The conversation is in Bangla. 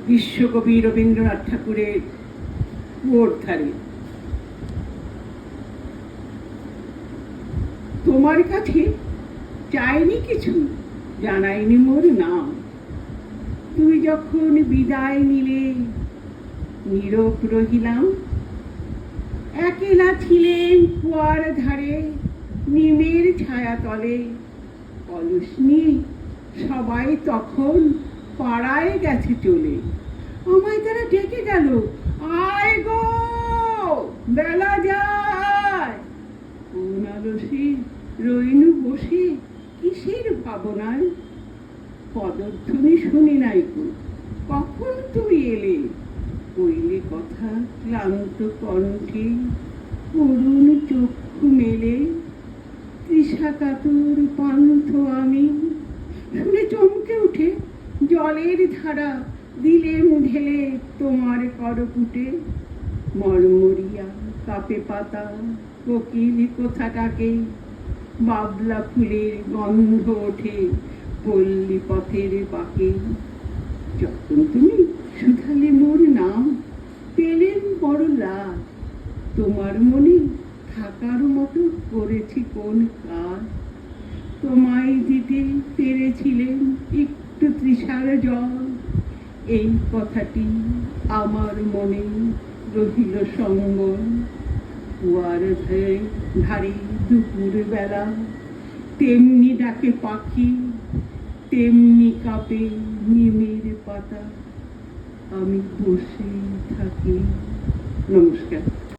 বিশ্বকবি রবীন্দ্রনাথ ঠাকুরের কুয়োর ধারে। তোমার কাছে চাইনি কিছু, জানাইনি মোর নাম। তুমি যখন বিদায় নিলে নীরব রহিলাম। একেলা ছিলেন কুয়ার ধারে নিমের ছায়া তলে। কলস নিয়ে সবাই তখন পাড়ায় গেছে চলে। আমায় তারা ডেকে গেল, আয় গো বেলা যায়। কোন আলসে রইনু বসে কিসের ভাবনায়। পদধ্বনি শুনি নাই গো, কখন তুমি এলে। কইলে কথা ক্লান্ত কণ্ঠে, করুণ চক্ষু মেলে। তৃষা কাতর পান্থ আমি, শুনে চমকে উঠে জলের ধারা দিলেম ঢেলে তোমার করপুটে। মরমরিয়া কাপে পাতা, কোকিল কোথাটাকে। বাবলা ফুলের গন্ধ ওঠে পল্লী পথের বাঁকে। যখন তুমি শুধালে মোর নাম, পেলেন বড় লাভ। তোমার মনে থাকার মতো করেছি কোন কাজ। তোমায় দিতে পেরেছিলেন একটু তৃষার জল। এই কথাটি আমার মনে রহিল সম্বল। কুয়ার ধারে দুপুর বেলা তেমনি ডাকে পাখি, তেমনি কাঁপে নিমের পাতা। আমি বসে থাকি। নমস্কার।